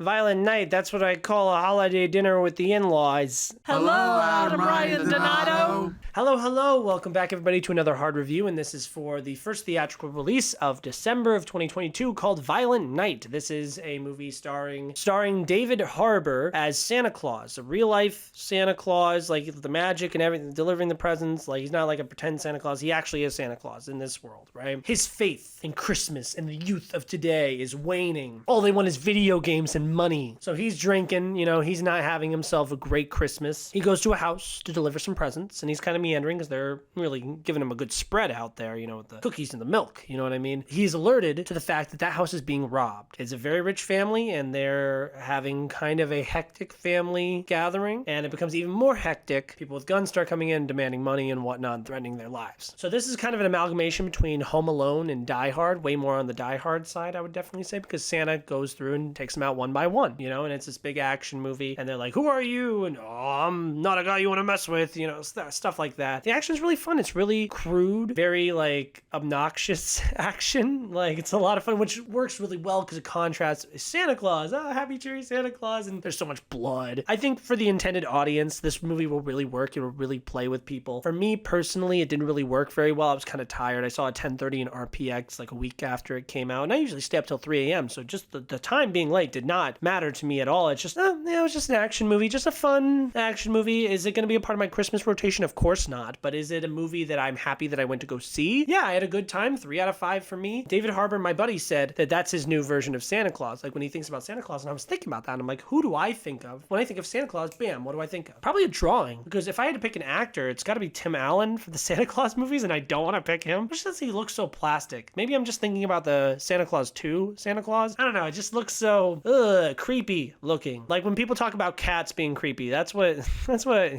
Violent Night, that's what I call a holiday dinner with the in-laws. Hello, Adam Ryan Donato. Hello. Welcome back, everybody, to another hard review, and this is for the first theatrical release of December of 2022 called Violent Night. This is a movie starring David Harbour as Santa Claus, a real-life Santa Claus, like the magic and everything, delivering the presents. Like, he's not like a pretend Santa Claus. He actually is Santa Claus in this world, right? His faith in Christmas and the youth of today is waning. All they want is video games and money. So he's drinking, he's not having himself a great Christmas. He goes to a house to deliver some presents, and he's kind of meandering because they're really giving him a good spread out there, with the cookies and the milk, you know what I mean? He's alerted to the fact that house is being robbed. It's a very rich family, and they're having kind of a hectic family gathering, and it becomes even more hectic. People with guns start coming in, demanding money and whatnot, and threatening their lives. So this is kind of an amalgamation between Home Alone and Die Hard, way more on the Die Hard side, I would definitely say, because Santa goes through and takes them out one by one, and it's this big action movie, and they're like, who are you? And, I'm not a guy you want to mess with, stuff like that. The action is really fun. It's really crude, very, obnoxious action. It's a lot of fun, which works really well because it contrasts Santa Claus, happy, cheery Santa Claus, and there's so much blood. I think for the intended audience, this movie will really work. It will really play with people. For me, personally, it didn't really work very well. I was kind of tired. I saw a 10:30 in RPX, a week after it came out, and I usually stay up till 3 a.m., so just the time being late did not matter to me at all. It's just, it was just an action movie, just a fun action movie. Is it going to be a part of my Christmas rotation? Of course not. But is it a movie that I'm happy that I went to go see? Yeah, I had a good time. 3 out of 5 for me. David Harbour, my buddy, said that that's his new version of Santa Claus. When he thinks about Santa Claus, and I was thinking about that, and I'm like, who do I think of? When I think of Santa Claus, bam, what do I think of? Probably a drawing. Because if I had to pick an actor, it's got to be Tim Allen for the Santa Claus movies, and I don't want to pick him. Just because he looks so plastic. Maybe I'm just thinking about the Santa Claus 2 Santa Claus. I don't know. It just looks so creepy looking. When people talk about cats being creepy, that's what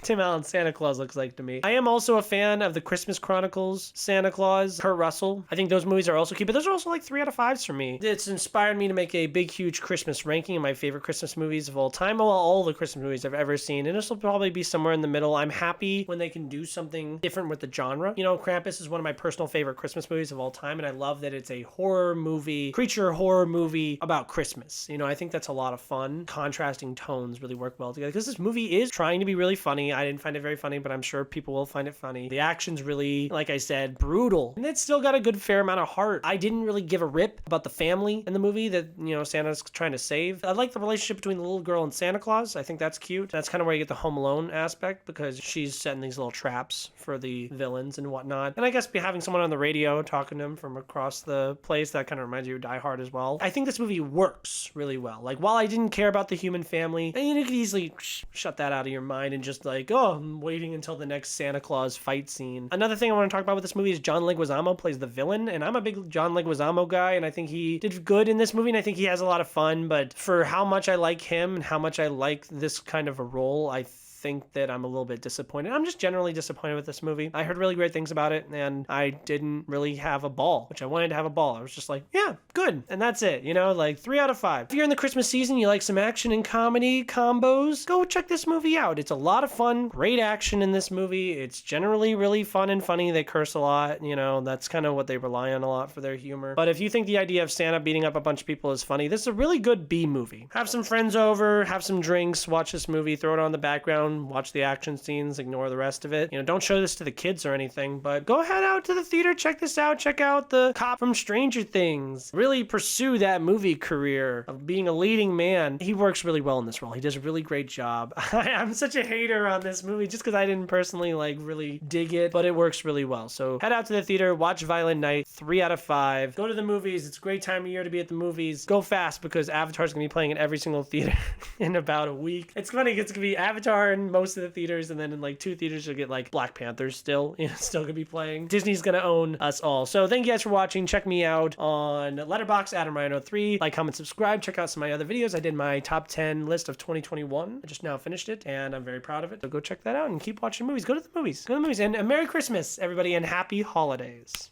Tim Allen's Santa Claus looks like to me. I am also a fan of the Christmas Chronicles Santa Claus, Kurt Russell. I think those movies are also cute, but those are also 3 out of 5s for me. It's inspired me to make a big, huge Christmas ranking of my favorite Christmas movies of all time. Well, all the Christmas movies I've ever seen, and this will probably be somewhere in the middle. I'm happy when they can do something different with the genre. Krampus is one of my personal favorite Christmas movies of all time, and I love that it's a horror movie, creature horror movie about Christmas. I think that's a lot of fun. Contrasting tones really work well together because this movie is trying to be really funny. I didn't find it very funny, but I'm sure people will find it funny. The action's really, like I said, brutal, and it's still got a good fair amount of heart. I didn't really give a rip about the family in the movie that, Santa's trying to save. I like the relationship between the little girl and Santa Claus. I think that's cute. That's kind of where you get the Home Alone aspect because she's setting these little traps for the villains and whatnot. And I guess having someone on the radio talking to him from across the place, that kind of reminds you of Die Hard as well. I think this movie works really well. While I didn't care about the human family, and you could easily shut that out of your mind and just I'm waiting until the next Santa Claus fight scene. Another thing I want to talk about with this movie is John Leguizamo plays the villain, and I'm a big John Leguizamo guy, and I think he did good in this movie, and I think he has a lot of fun, but for how much I like him and how much I like this kind of a role, I think that I'm a little bit disappointed. I'm just generally disappointed with this movie. I heard really great things about it, and I didn't really have a ball, which I wanted to have a ball. I was just yeah, good. And that's it, 3 out of 5. If you're in the Christmas season, you like some action and comedy combos, go check this movie out. It's a lot of fun, great action in this movie. It's generally really fun and funny. They curse a lot, that's kind of what they rely on a lot for their humor. But if you think the idea of Santa beating up a bunch of people is funny, this is a really good B movie. Have some friends over, have some drinks, watch this movie, throw it on the background, watch the action scenes, ignore the rest of it. Don't show this to the kids or anything, but go head out to the theater, check this out, check out the cop from Stranger Things. Really pursue that movie career of being a leading man. He works really well in this role. He does a really great job. I'm such a hater on this movie just because I didn't personally really dig it, but it works really well. So head out to the theater, watch Violent Night, 3 out of 5. Go to the movies. It's a great time of year to be at the movies. Go fast because Avatar's gonna be playing in every single theater in about a week. It's funny, it's gonna be Avatar in most of the theaters, and then in 2 theaters you'll get Black Panthers still gonna be playing. Disney's gonna own us all. So thank you guys for watching. Check me out on Letterboxd, AdamRyan03. Like, comment, subscribe. Check out some of my other videos. I did my top 10 list of 2021. I just now finished it, and I'm very proud of it. So go check that out and keep watching movies. Go to the movies. And Merry Christmas, everybody, and Happy Holidays.